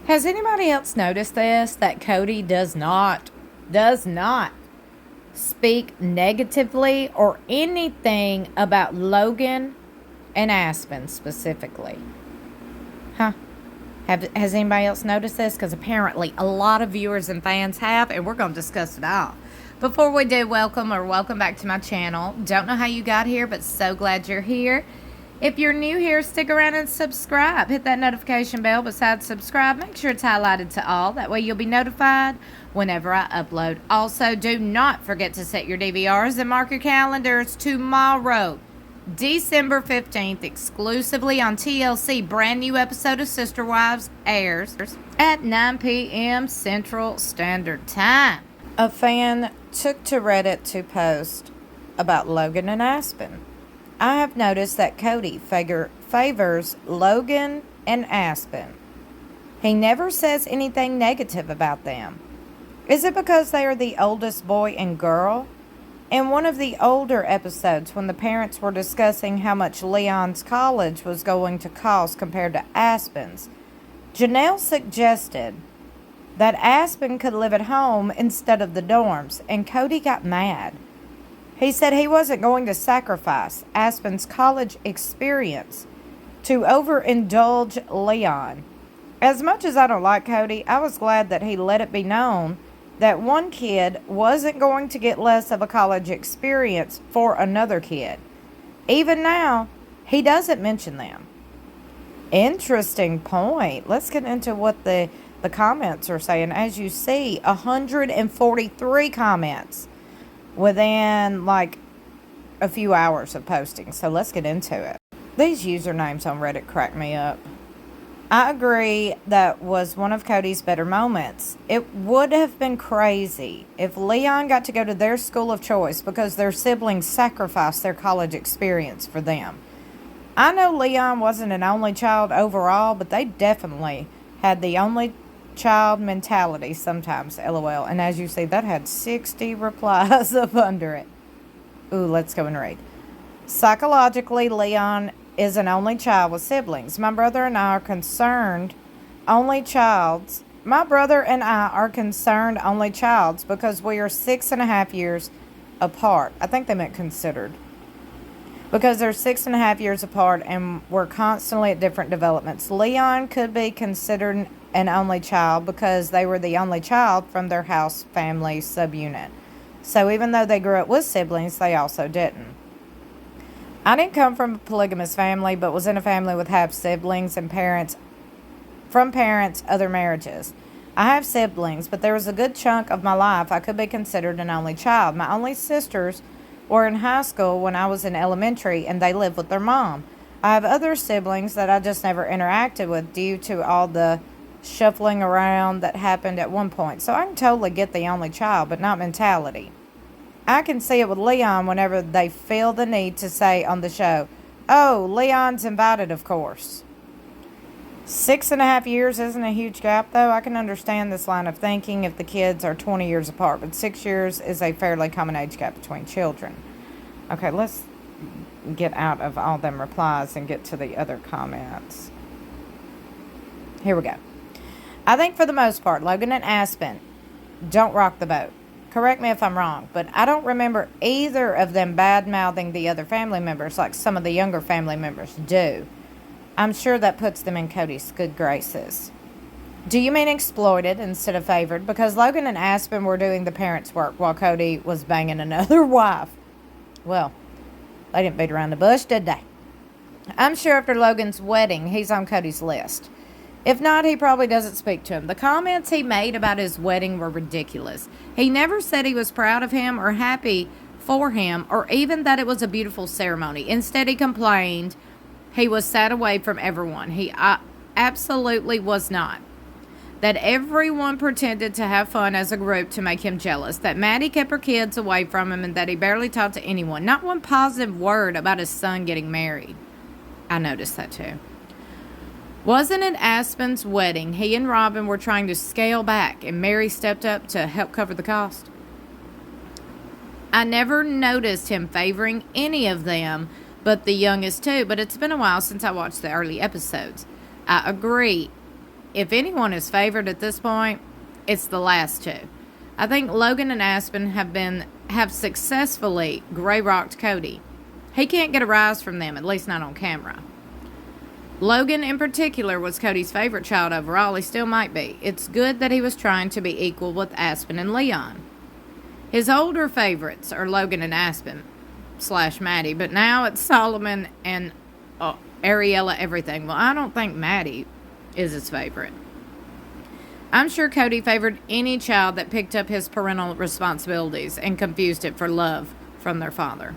Has anybody else noticed this? That Kody does not speak negatively or anything about Logan and Aspyn specifically. Huh? Has anybody else noticed this? Because apparently a lot of viewers and fans have, and we're going to discuss it all. Before we do, welcome back to my channel. Don't know how you got here, but so glad you're here. If you're new here, stick around and subscribe. Hit that notification bell beside subscribe. Make sure it's highlighted to all. That way you'll be notified whenever I upload. Also, do not forget to set your DVRs and mark your calendars. Tomorrow, December 15th, exclusively on TLC, brand new episode of Sister Wives airs at 9 p.m. Central Standard Time. A fan took to Reddit to post about Logan and Aspyn. I have noticed that Kody favors Logan and Aspyn. He never says anything negative about them. Is it because they are the oldest boy and girl? In one of the older episodes, when the parents were discussing how much Leon's college was going to cost compared to Aspyn's, Janelle suggested that Aspyn could live at home instead of the dorms, and Kody got mad. He said he wasn't going to sacrifice Aspyn's college experience to overindulge Leon. As much as I don't like Kody, I was glad that he let it be known that one kid wasn't going to get less of a college experience for another kid. Even now, he doesn't mention them. Interesting point. Let's get into what the comments are saying. As you see, 143 comments within like a few hours of posting. So let's get into it. These usernames on Reddit crack me up. I agree that was one of Kody's better moments. It would have been crazy if Leon got to go to their school of choice because their siblings sacrificed their college experience for them. I know Leon wasn't an only child overall, but they definitely had the only child mentality sometimes, LOL. And as you see, that had 60 replies up under it. Ooh, let's go and read. Psychologically, Leon is an only child with siblings. My brother and I are concerned only childs. My brother and I are concerned only childs because we are 6.5 years apart. I think they meant considered. Because they're 6.5 years apart and we're constantly at different developments. Leon could be considered an only child because they were the only child from their house family subunit. So even though they grew up with siblings, they also didn't. I didn't come from a polygamous family, but was in a family with half siblings and parents, other marriages. I have siblings, but there was a good chunk of my life I could be considered an only child. My only sisters were in high school when I was in elementary, and they lived with their mom. I have other siblings that I just never interacted with due to all the shuffling around that happened at one point. So I can totally get the only child, but not mentality. I can see it with Leon whenever they feel the need to say on the show, oh, Leon's invited, of course. 6.5 years isn't a huge gap, though. I can understand this line of thinking if the kids are 20 years apart, but 6 years is a fairly common age gap between children. Okay, let's get out of all them replies and get to the other comments. Here we go. I think for the most part, Logan and Aspyn don't rock the boat. Correct me if I'm wrong, but I don't remember either of them bad-mouthing the other family members like some of the younger family members do. I'm sure that puts them in Kody's good graces. Do you mean exploited instead of favored? Because Logan and Aspyn were doing the parents' work while Kody was banging another wife. Well, they didn't beat around the bush, did they? I'm sure after Logan's wedding, he's on Kody's list. If not, he probably doesn't speak to him. The comments he made about his wedding were ridiculous. He never said he was proud of him or happy for him or even that it was a beautiful ceremony. Instead, he complained he was sad away from everyone. He absolutely was not. That everyone pretended to have fun as a group to make him jealous. That Maddie kept her kids away from him and that he barely talked to anyone. Not one positive word about his son getting married. I noticed that too. Wasn't it Aspyn's wedding he and Robin were trying to scale back and Mary stepped up to help cover the cost? I never noticed him favoring any of them but the youngest two, but it's been a while since I watched the early episodes. I agree if anyone is favored at this point, it's the last two. I think Logan and Aspyn have successfully gray-rocked Kody. He can't get a rise from them, at least not on camera. Logan, in particular, was Kody's favorite child overall. He still might be. It's good that he was trying to be equal with Aspyn and Leon. His older favorites are Logan and Aspyn / Maddie, but now it's Solomon and Ariella everything. Well, I don't think Maddie is his favorite. I'm sure Kody favored any child that picked up his parental responsibilities and confused it for love from their father.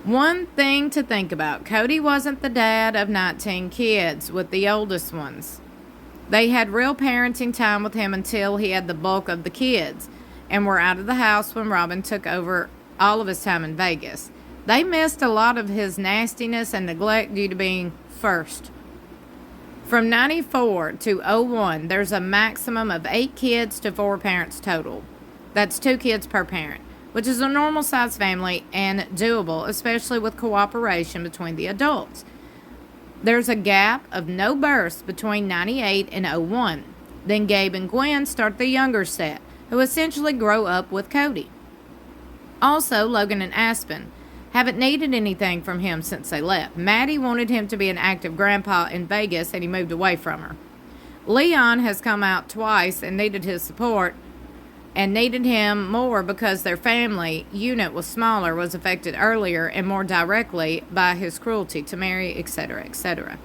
One thing to think about, Kody wasn't the dad of 19 kids with the oldest ones. They had real parenting time with him until he had the bulk of the kids and were out of the house when Robin took over all of his time in Vegas. They missed a lot of his nastiness and neglect due to being first. From 94 to 01, there's a maximum of 8 kids to 4 parents total. That's 2 kids per parent, which is a normal size family and doable, especially with cooperation between the adults. There's a gap of no births between 98 and 01. Then Gabe and Gwen start the younger set, who essentially grow up with Kody. Also, Logan and Aspyn haven't needed anything from him since they left. Maddie wanted him to be an active grandpa in Vegas, and he moved away from her. Leon has come out twice and needed his support, and needed him more because their family unit was smaller, was affected earlier and more directly by his cruelty to Mary, etc., etc.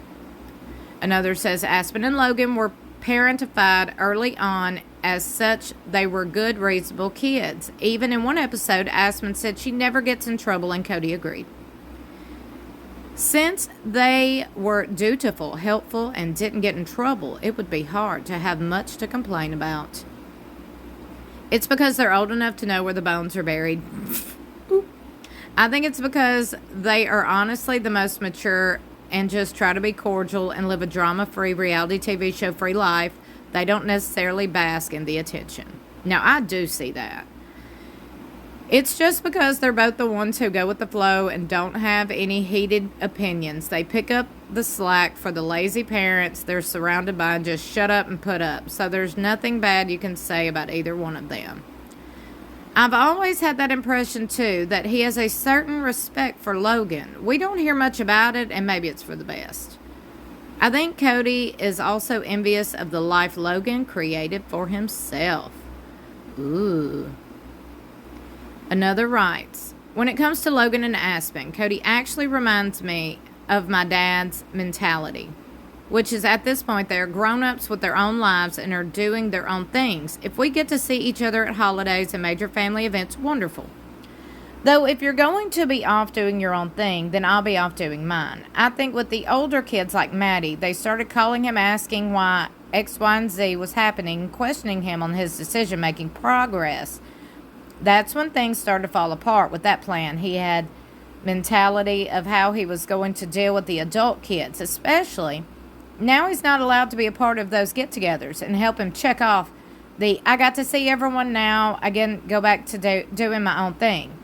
Another says Aspyn and Logan were parentified early on. As such, they were good, reasonable kids. Even in one episode, Aspyn said she never gets in trouble, and Kody agreed. Since they were dutiful, helpful, and didn't get in trouble, it would be hard to have much to complain about. It's because they're old enough to know where the bones are buried. I think it's because they are honestly the most mature and just try to be cordial and live a drama-free, reality TV show-free life. They don't necessarily bask in the attention. Now, I do see that. It's just because they're both the ones who go with the flow and don't have any heated opinions. They pick up the slack for the lazy parents they're surrounded by and just shut up and put up. So there's nothing bad you can say about either one of them. I've always had that impression, too, that he has a certain respect for Logan. We don't hear much about it, and maybe it's for the best. I think Kody is also envious of the life Logan created for himself. Ooh. Another writes, when it comes to Logan and Aspyn, Kody actually reminds me of my dad's mentality, which is at this point they are grown-ups with their own lives and are doing their own things. If we get to see each other at holidays and major family events, wonderful. Though if you're going to be off doing your own thing, then I'll be off doing mine. I think with the older kids like Maddie, they started calling him, asking why X, Y, and Z was happening, questioning him on his decision-making progress. That's when things started to fall apart with that plan. He had mentality of how he was going to deal with the adult kids, especially now he's not allowed to be a part of those get-togethers and help him check off the, I got to see everyone now, again, go back to doing my own thing.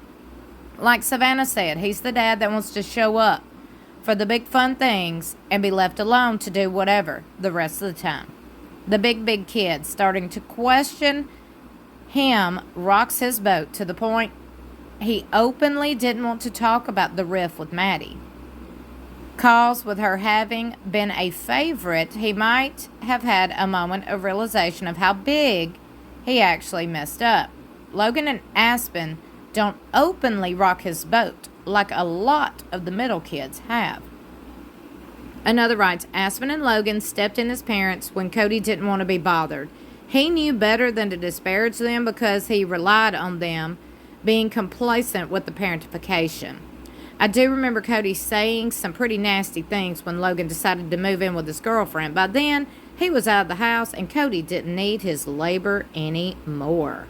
Like Savannah said, he's the dad that wants to show up for the big fun things and be left alone to do whatever the rest of the time. The big kid starting to question him rocks his boat to the point he openly didn't want to talk about the riff with Maddie. Cause with her having been a favorite, he might have had a moment of realization of how big he actually messed up. Logan and Aspyn don't openly rock his boat like a lot of the middle kids have. Another writes, Aspyn and Logan stepped in as parents when Kody didn't want to be bothered. He knew better than to disparage them because he relied on them being complacent with the parentification. I do remember Kody saying some pretty nasty things when Logan decided to move in with his girlfriend. By then, he was out of the house and Kody didn't need his labor anymore.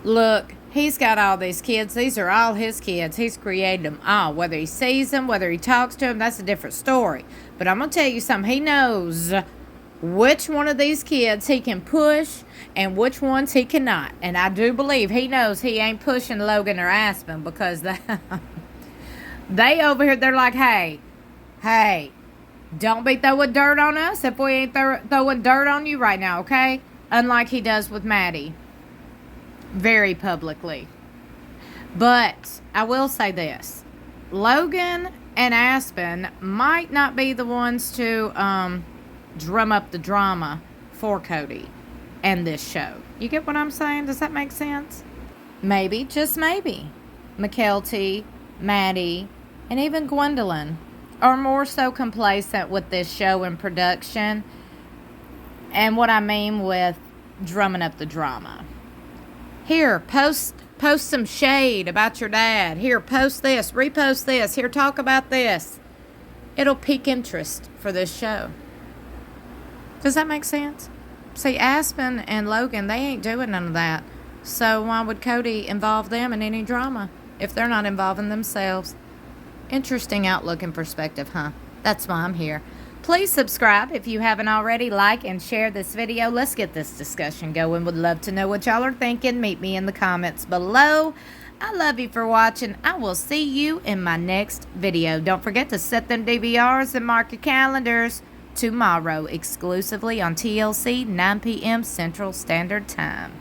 Look, he's got all these kids. These are all his kids. He's created them all. Whether he sees them, whether he talks to them, that's a different story. But I'm going to tell you something. He knows which one of these kids he can push and which ones he cannot. And I do believe he knows he ain't pushing Logan or Aspyn because they over here, they're like, hey, Don't be throwing dirt on us if we ain't throwing dirt on you right now, okay? Unlike he does with Maddie. Very publicly. But I will say this. Logan and Aspyn might not be the ones to drum up the drama for Kody and this show. You get what I'm saying? Does that make sense? Maybe, just maybe, Mykelti, Maddie, and even Gwendolyn are more so complacent with this show and production. And what I mean with drumming up the drama. Here, post some shade about your dad. Here, post this, repost this. Here, talk about this. It'll pique interest for this show. Does that make sense? See, Aspyn and Logan, they ain't doing none of that. So why would Kody involve them in any drama if they're not involving themselves? Interesting outlook and perspective, huh? That's why I'm here. Please subscribe if you haven't already. Like and share this video. Let's get this discussion going. Would love to know what y'all are thinking. Meet me in the comments below. I love you for watching. I will see you in my next video. Don't forget to set them DVRs and mark your calendars. Tomorrow, exclusively on TLC, 9 p.m. Central Standard Time.